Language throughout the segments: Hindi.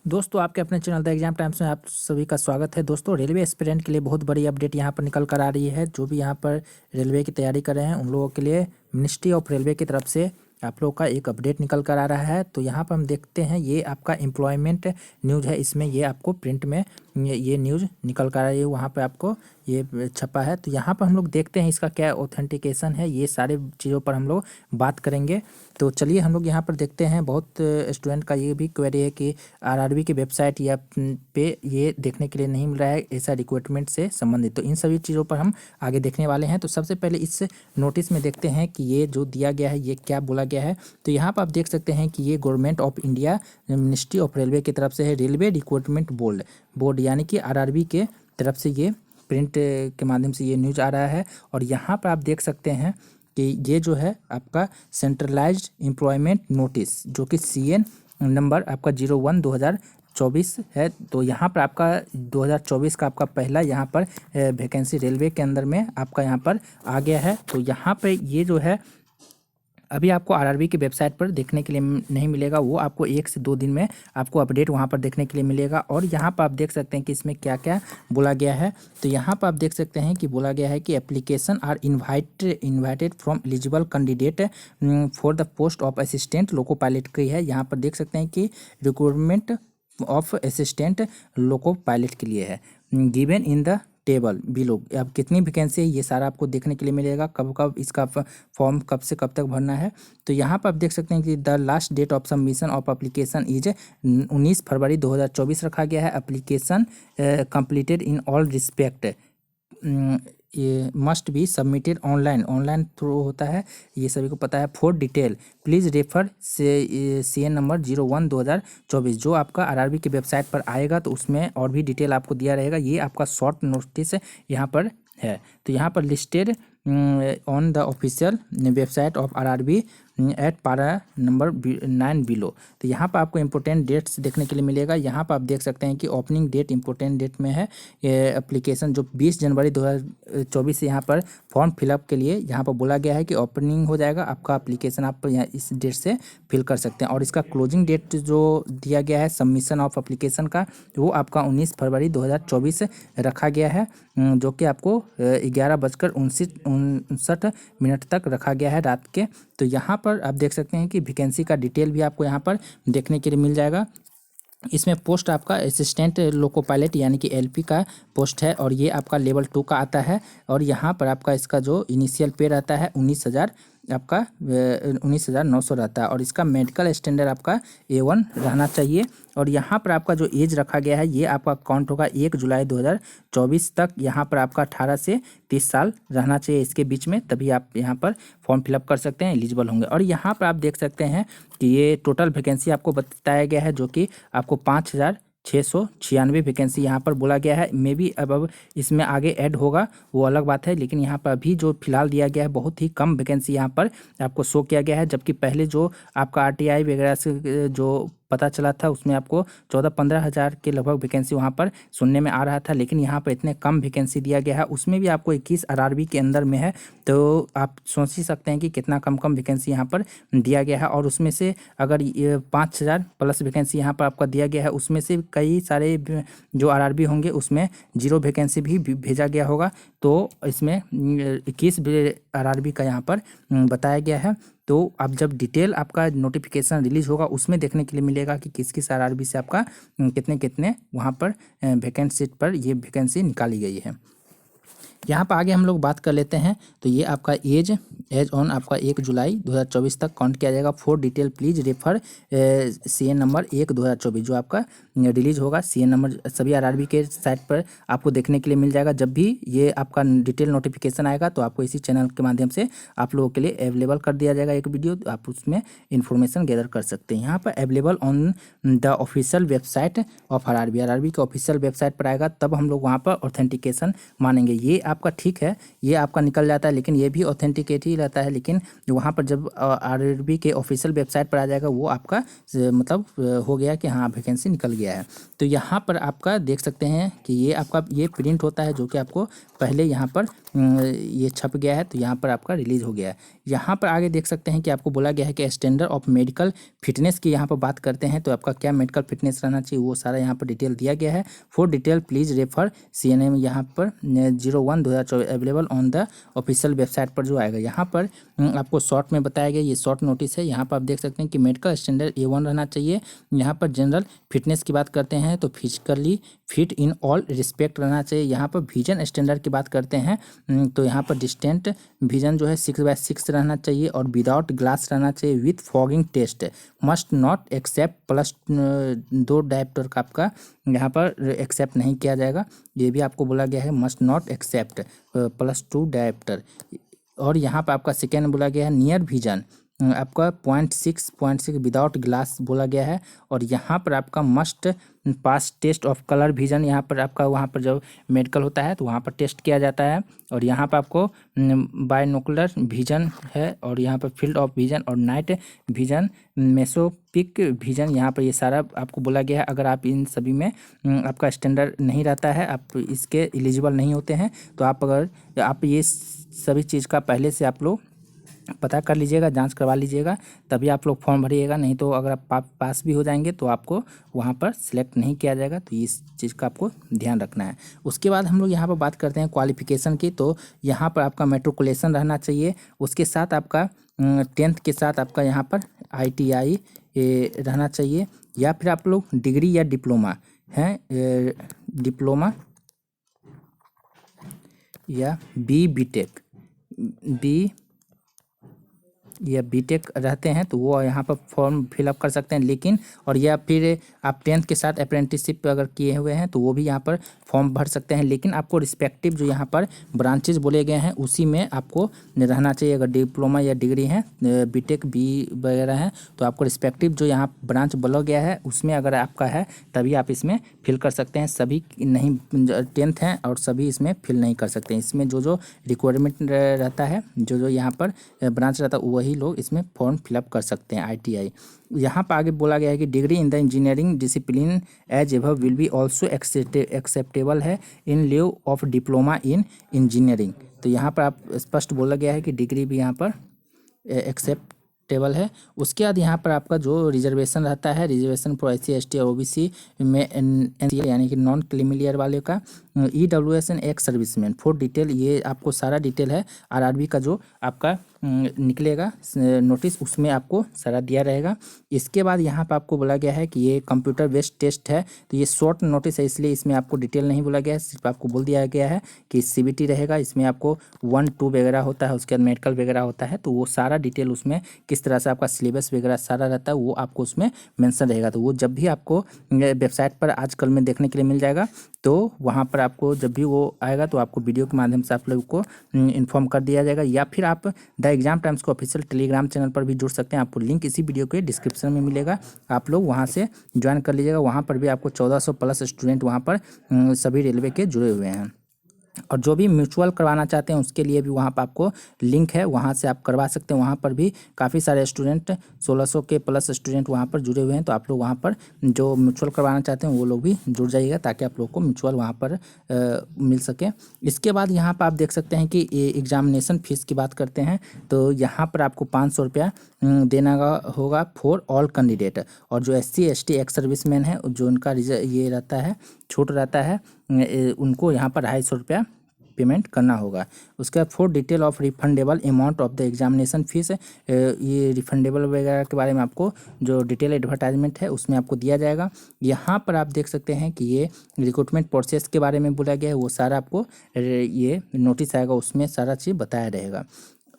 दोस्तों आपके अपने चैनल द एग्जाम टाइम्स में आप सभी का स्वागत है। दोस्तों रेलवे एस्पिरेंट के लिए बहुत बड़ी अपडेट यहाँ पर निकल कर आ रही है। जो भी यहाँ पर रेलवे की तैयारी कर रहे हैं उन लोगों के लिए मिनिस्ट्री ऑफ रेलवे की तरफ से आप लोगों का एक अपडेट निकल कर आ रहा है। तो यहाँ पर हम देखते हैं ये आपका एम्प्लॉयमेंट न्यूज़ है। इसमें ये आपको प्रिंट में ये न्यूज़ निकल कर आ रही है, वहाँ पर आपको ये छपा है। तो यहाँ पर हम लोग देखते हैं इसका क्या ऑथेंटिकेशन है, ये सारे चीज़ों पर हम लोग बात करेंगे। तो चलिए हम लोग यहाँ पर देखते हैं। बहुत स्टूडेंट का ये भी क्वेरी है कि आरआरबी की वेबसाइट या पे ये देखने के लिए नहीं मिल रहा है ऐसा रिक्रूटमेंट से संबंधित। तो इन सभी चीज़ों पर हम आगे देखने वाले हैं। तो सबसे पहले इस नोटिस में देखते हैं कि ये जो दिया गया है ये क्या बोला गया है। तो यहाँ पर आप देख सकते हैं कि ये government of India ministry of railway की तरफ से है। रेलवे रिक्रूटमेंट बोर्ड यानी कि आरआरबी के तरफ से ये प्रिंट के माध्यम से ये न्यूज़ आ रहा है। और यहाँ पर आप देख सकते हैं कि ये जो है आपका सेंट्रलाइज्ड एम्प्लॉयमेंट नोटिस जो कि CN नंबर आपका 01/2024 है। तो यहाँ पर आपका 2024 का आपका पहला यहाँ पर वैकेंसी रेलवे के अंदर में आपका यहाँ पर आ गया है। तो यहाँ पे ये जो है अभी आपको आरआरबी की वेबसाइट पर देखने के लिए नहीं मिलेगा, वो आपको 1 से 2 दिन में आपको अपडेट वहाँ पर देखने के लिए मिलेगा। और यहाँ पर आप देख सकते हैं कि इसमें क्या क्या बोला गया है। तो यहाँ पर आप देख सकते हैं कि बोला गया है कि application are invited from eligible candidate for the post of assistant loco pilot की है। यहाँ पर देख सकते हैं कि recruitment of assistant loco pilot के लिए है। Given in the table below, अब कितनी वैकेंसी है ये सारा आपको देखने के लिए मिलेगा। कब कब इसका फॉर्म कब से कब तक भरना है। तो यहाँ पर आप देख सकते हैं कि the last date of submission of application is 19 February 2024 रखा गया है। Application completed in all respect ये must be submitted online through होता है, ये सभी को पता है। फॉर डिटेल प्लीज़ रेफर से CN नंबर 01/2024 जो आपका आरआरबी की वेबसाइट पर आएगा तो उसमें और भी डिटेल आपको दिया रहेगा। ये आपका शॉर्ट नोटिस यहाँ पर है। तो यहाँ पर listed on the official website of RRB at para number 9 below. तो यहाँ पर आपको इंपॉर्टेंट डेट्स देखने के लिए मिलेगा। यहाँ पर आप देख सकते हैं कि ओपनिंग डेट इंपॉर्टेंट डेट में है। ये एप्लीकेशन जो 20 जनवरी 2024 से यहाँ पर फॉर्म फिलअप के लिए यहाँ पर बोला गया है कि ओपनिंग हो जाएगा आपका एप्लीकेशन, आप यहाँ इस डेट से फिल कर सकते हैं। और इसका क्लोजिंग डेट जो दिया गया है सबमिशन ऑफ एप्लीकेशन का वो आपका 19 फरवरी 2024 रखा गया है, जो कि आपको 11:59 तक रखा गया है रात के। तो यहाँ पर आप देख सकते हैं कि वैकेंसी का डिटेल भी आपको यहाँ पर देखने के लिए मिल जाएगा। इसमें पोस्ट आपका असिस्टेंट लोको पायलट यानी कि LP का पोस्ट है और ये आपका लेवल 2 का आता है। और यहाँ पर आपका इसका जो इनिशियल पे रहता है 19,000 आपका 19,900 रहता है। और इसका मेडिकल स्टैंडर्ड आपका A1 रहना चाहिए। और यहाँ पर आपका जो एज रखा गया है ये आपका काउंट होगा 1 जुलाई 2024 तक। यहाँ पर आपका 18 से 30 साल रहना चाहिए इसके बीच में, तभी आप यहाँ पर फॉर्म फिलअप कर सकते हैं, एलिजिबल होंगे। और यहाँ पर आप देख सकते हैं कि ये टोटल वैकेंसी आपको बताया गया है जो कि आपको 5,696 वैकेंसी यहाँ पर बोला गया है। मे बी अब इसमें आगे ऐड होगा वो अलग बात है, लेकिन यहाँ पर अभी जो फिलहाल दिया गया है बहुत ही कम वैकेंसी यहाँ पर आपको शो किया गया है। जबकि पहले जो आपका RTI वगैरह से जो पता चला था उसमें आपको 14-15 हज़ार के लगभग वैकेंसी वहाँ पर सुनने में आ रहा था, लेकिन यहाँ पर इतने कम वैकेंसी दिया गया है। उसमें भी आपको 21 आरआरबी के अंदर में है। तो आप सोच ही सकते हैं कि कितना कम वैकेंसी यहाँ पर दिया गया है। और उसमें से अगर 5,000 प्लस वैकेंसी यहाँ पर आपका दिया गया है, उसमें से कई सारे जो आरआरबी होंगे उसमें 0 वैकेंसी भी भेजा गया होगा। तो इसमें 21 आरआरबी का यहाँ पर बताया गया है। तो अब जब डिटेल आपका नोटिफिकेशन रिलीज होगा उसमें देखने के लिए मिलेगा कि किस किस आरआरबी से आपका कितने कितने वहाँ पर वैकेंट सीट पर ये वैकेंसी निकाली गई है। यहाँ पर आगे हम लोग बात कर लेते हैं। तो ये आपका एज ऑन आपका 1 जुलाई 2024 तक काउंट किया जाएगा। For detail please refer CN number 1/2024 जो आपका रिलीज होगा। CN नंबर सभी आरआरबी के साइट पर आपको देखने के लिए मिल जाएगा। जब भी ये आपका डिटेल नोटिफिकेशन आएगा तो आपको इसी चैनल के माध्यम से आप लोगों के लिए अवेलेबल कर दिया जाएगा एक वीडियो, तो आप उसमें इन्फॉर्मेशन गैदर कर सकते हैं। यहाँ पर available on the official website of RRB के ऑफिशियल वेबसाइट पर आएगा, तब हम लोग वहाँ पर ऑथेंटिकेशन मानेंगे। ये आपका ठीक है, ये आपका निकल जाता है, लेकिन ये भी ऑथेंटिकेट ही रहता है। लेकिन वहाँ पर जब आरआरबी के ऑफिशियल वेबसाइट पर आ जाएगा वो आपका मतलब हो गया कि हाँ वैकेंसी निकल गया है। तो यहाँ पर आपका देख सकते हैं कि ये आपका ये प्रिंट होता है, जो कि आपको पहले यहाँ पर ये छप गया है, तो यहाँ पर आपका रिलीज़ हो गया है। यहाँ पर आगे देख सकते हैं कि आपको बोला गया है कि स्टैंडर्ड ऑफ मेडिकल फिटनेस की यहाँ पर बात करते हैं, तो आपका क्या मेडिकल फिटनेस रहना चाहिए वो सारा यहाँ पर डिटेल दिया गया है। For detail please refer CNM यहाँ पर 01/2024 available on the official website पर जो आएगा। यहाँ पर आपको शॉर्ट में बताया गया, ये शॉर्ट नोटिस है। यहाँ पर आप देख सकते हैं कि मेडिकल स्टैंडर्ड A1 रहना चाहिए। यहाँ पर जनरल फिटनेस की बात करते हैं तो physically fit in all respect रहना चाहिए। यहाँ पर विजन स्टैंडर्ड की बात करते हैं तो यहाँ पर डिस्टेंट विजन जो है 6/6 रहना चाहिए और विदाउट ग्लास रहना चाहिए with fogging test. Must not accept +2 diopter का आपका यहाँ पर एक्सेप्ट नहीं किया जाएगा, ये भी आपको बोला गया है। Must not accept +2 diopter. और यहाँ पर आपका सेकेंड बोला गया है नियर विजन आपका 0.6 विदाउट ग्लास बोला गया है। और यहाँ पर आपका must pass test of colour vision, यहाँ पर आपका वहाँ पर जब मेडिकल होता है तो वहाँ पर टेस्ट किया जाता है। और यहाँ पर आपको बायनोकुलर विजन है और यहाँ पर फील्ड ऑफ विजन और नाइट विजन मेसोपिक विजन, यहाँ पर ये सारा आपको बोला गया है। अगर आप इन सभी में आपका स्टैंडर्ड नहीं रहता है, आप इसके एलिजिबल नहीं होते हैं, तो आप ये सभी चीज़ का पहले से आप लोग पता कर लीजिएगा, जांच करवा लीजिएगा, तभी आप लोग फॉर्म भरिएगा। नहीं तो अगर आप पास भी हो जाएंगे तो आपको वहां पर सिलेक्ट नहीं किया जाएगा। तो इस चीज़ का आपको ध्यान रखना है। उसके बाद हम लोग यहाँ पर बात करते हैं क्वालिफिकेशन की, तो यहाँ पर आपका मेट्रिकुलेशन रहना चाहिए। उसके साथ आपका 10th के साथ आपका यहाँ पर ITI रहना चाहिए, या फिर आप लोग डिग्री या डिप्लोमा है, डिप्लोमा या BTech या BTech रहते हैं तो वो यहाँ पर फॉर्म फिलअप कर सकते हैं। लेकिन और या फिर आप 10th के साथ अप्रेंटिसशिप अगर किए हुए हैं तो वो भी यहाँ पर फॉर्म भर सकते हैं। लेकिन आपको रिस्पेक्टिव जो यहाँ पर ब्रांचेज बोले गए हैं उसी में आपको रहना चाहिए। अगर डिप्लोमा या डिग्री है BTech वगैरह है तो आपको रिस्पेक्टिव जो यहाँ ब्रांच बोला गया है उसमें अगर आपका है तभी आप इसमें फिल कर सकते हैं। सभी नहीं 10th हैं और सभी इसमें फिल नहीं कर सकते हैं। इसमें जो रिक्वायरमेंट रहता है, जो यहाँ पर ब्रांच रहता है वही लोग इसमें फॉर्म फिलअप कर सकते हैं ITI। यहाँ पर आगे बोला गया है कि degree in the engineering discipline as above will be also acceptable है in lieu of diploma in engineering. तो यहाँ पर आप स्पष्ट बोला गया है कि डिग्री भी यहाँ पर एक्सेप्टेबल है। उसके बाद यहाँ पर आपका जो रिजर्वेशन रहता है, रिजर्वेशन फॉर SC ST और OBC में NCL यानी कि नॉन क्रीमी वाले का EWS and ex serviceman for detail, ये आपको सारा डिटेल है RRB का जो आपका निकलेगा नोटिस उसमें आपको सारा दिया रहेगा। इसके बाद यहाँ पर आपको बोला गया है कि ये कंप्यूटर बेस्ड टेस्ट है, तो ये शॉर्ट नोटिस है इसलिए इसमें आपको डिटेल नहीं बोला गया है, सिर्फ आपको बोल दिया गया है कि CBT रहेगा। इसमें आपको 1-2 वगैरह होता है, उसके बाद मेडिकल वगैरह होता है, तो वो सारा डिटेल उसमें किस तरह से आपका सिलेबस वगैरह सारा रहता है वो आपको उसमें मेंशन रहेगा। तो वो जब भी आपको वेबसाइट पर आजकल में देखने के लिए मिल जाएगा, तो वहाँ पर आपको जब भी वो आएगा तो आपको वीडियो के माध्यम से आप लोगों को इन्फॉर्म कर दिया जाएगा। या फिर आप द एग्जाम टाइम्स को ऑफिशियल टेलीग्राम चैनल पर भी जुड़ सकते हैं, आपको लिंक इसी वीडियो के डिस्क्रिप्शन में मिलेगा, आप लोग वहाँ से ज्वाइन कर लीजिएगा। वहाँ पर भी आपको 1400+ स्टूडेंट वहाँ पर सभी रेलवे के जुड़े हुए हैं। और जो भी म्यूचुअल करवाना चाहते हैं उसके लिए भी वहाँ पर आपको लिंक है, वहाँ से आप करवा सकते हैं। वहाँ पर भी काफ़ी सारे स्टूडेंट 1600 के प्लस स्टूडेंट वहाँ पर जुड़े हुए हैं, तो आप लोग वहाँ पर जो म्यूचुअल करवाना चाहते हैं वो लोग भी जुड़ जाइएगा ताकि आप लोग को म्यूचुअल वहाँ पर मिल सके। इसके बाद यहाँ पर आप देख सकते हैं कि एग्जामिनेशन फ़ीस की बात करते हैं तो यहाँ पर आपको 500 रुपया देना होगा फॉर ऑल कैंडिडेट। और जो SC ST एक्स सर्विसमैन है जो उनका ये रहता है छूट रहता है उनको यहाँ पर 250 रुपया पेमेंट करना होगा। उसके बाद for detail of refundable amount of the examination fees, ये रिफंडेबल वगैरह के बारे में आपको जो डिटेल एडवर्टाइजमेंट है उसमें आपको दिया जाएगा। यहाँ पर आप देख सकते हैं कि ये रिक्रूटमेंट प्रोसेस के बारे में बोला गया है, वो सारा आपको ये नोटिस आएगा उसमें सारा चीज़ बताया रहेगा।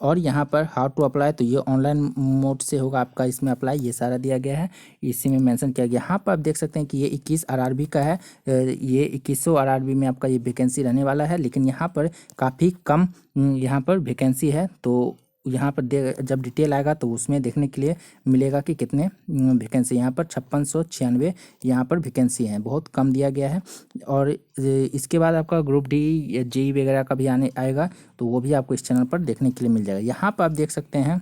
और यहाँ पर हाउ टू अप्लाई, तो ये ऑनलाइन मोड से होगा आपका इसमें अप्लाई, ये सारा दिया गया है, इसी में मेंशन किया गया। यहाँ पर आप देख सकते हैं कि ये 21 RRB का है, ये 2100 RRB में आपका ये वैकेंसी रहने वाला है। लेकिन यहाँ पर काफ़ी कम यहाँ पर वैकेंसी है, तो यहाँ पर जब डिटेल आएगा तो उसमें देखने के लिए मिलेगा कि कितने वैकेंसी यहाँ पर 5696 यहाँ पर वैकेंसी हैं, बहुत कम दिया गया है। और इसके बाद आपका ग्रुप डी या जेई वगैरह का भी आएगा तो वो भी आपको इस चैनल पर देखने के लिए मिल जाएगा। यहाँ पर आप देख सकते हैं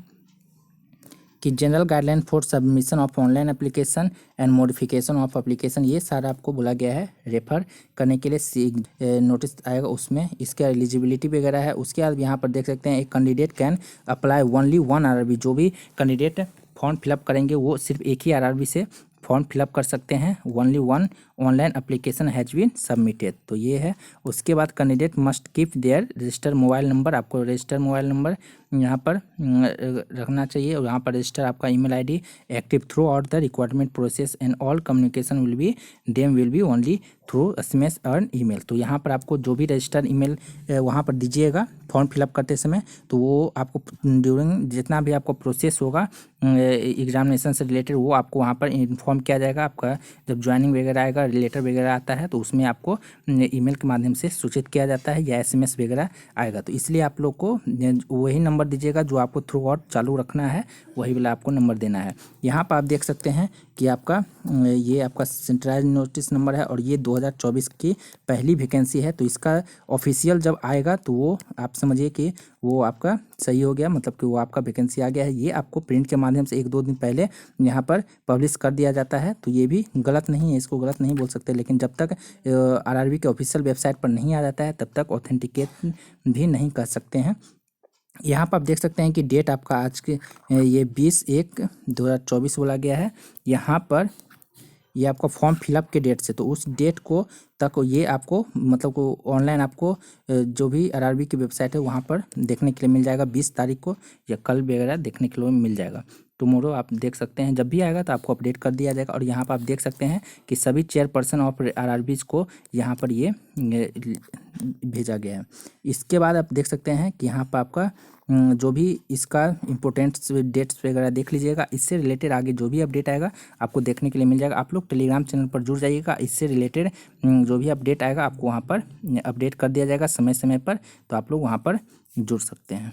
कि general guideline for submission of online application and modification of application, ये सारा आपको बोला गया है रेफर करने के लिए। नोटिस आएगा उसमें इसके एलिजिबिलिटी वगैरह है। उसके बाद यहाँ पर देख सकते हैं एक candidate can apply only 1 RRB, जो भी कैंडिडेट फॉर्म फिलअप करेंगे वो सिर्फ एक ही RRB से फॉर्म फिलअप कर सकते हैं। Only 1 online application has been submitted, तो ये है। उसके बाद candidate must keep their register mobile number, आपको रजिस्टर मोबाइल नंबर यहाँ पर रखना चाहिए। और यहाँ पर रजिस्टर आपका email ID active throughout the requirement process and all communication will be only through SMS और ईमेल। तो यहाँ पर आपको जो भी रजिस्टर ईमेल वहाँ पर दीजिएगा फॉर्म फिलअप करते समय, तो वो आपको ड्यूरिंग जितना भी आपको प्रोसेस होगा एग्जामिनेशन से रिलेटेड वो आपको वहाँ पर इन्फॉर्म किया जाएगा। आपका जब ज्वाइनिंग वगैरह आएगा, रिलेटर वगैरह आता है तो उसमें आपको ईमेल के माध्यम से सूचित किया जाता है या SMS वगैरह आएगा। तो इसलिए आप लोग को वही नंबर दीजिएगा जो आपको थ्रू आउट चालू रखना है, वही वाला आपको नंबर देना है। यहाँ पर आप देख सकते हैं कि आपका ये आपका सेंट्रलाइज नोटिस नंबर है और ये 2024 की पहली वैकेंसी है। तो इसका ऑफिशियल जब आएगा तो वो आप समझिए कि वो आपका सही हो गया, मतलब कि वो आपका वैकेंसी आ गया है। ये आपको प्रिंट के माध्यम से 1-2 दिन पहले यहाँ पर पब्लिश कर दिया जाता है, तो ये भी गलत नहीं है, इसको गलत नहीं बोल सकते। लेकिन जब तक RRB के ऑफिशियल वेबसाइट पर नहीं आ जाता है तब तक ऑथेंटिकेट भी नहीं कर सकते हैं। यहाँ पर आप देख सकते हैं कि डेट आपका आज के ये 20/1/2024 बोला गया है। यहाँ पर ये आपका फॉर्म फिलअप के डेट से, तो उस डेट को तक ये आपको मतलब को ऑनलाइन आपको जो भी RRB की वेबसाइट है वहाँ पर देखने के लिए मिल जाएगा। 20 तारीख को या कल वगैरह देखने के लिए मिल जाएगा। टुमारो आप देख सकते हैं, जब भी आएगा तो आपको अपडेट कर दिया जाएगा। और यहाँ पर आप देख सकते हैं कि सभी चेयरपर्सन ऑफ RRBs को यहाँ पर ये भेजा गया है। इसके बाद आप देख सकते हैं कि यहाँ पर आपका जो भी इसका इम्पोर्टेंट डेट्स वगैरह देख लीजिएगा। इससे रिलेटेड आगे जो भी अपडेट आएगा आपको देखने के लिए मिल जाएगा। आप लोग टेलीग्राम चैनल पर जुड़ जाइएगा, इससे रिलेटेड जो भी अपडेट आएगा आपको वहाँ पर अपडेट कर दिया जाएगा समय समय पर, तो आप लोग वहाँ पर जुड़ सकते हैं।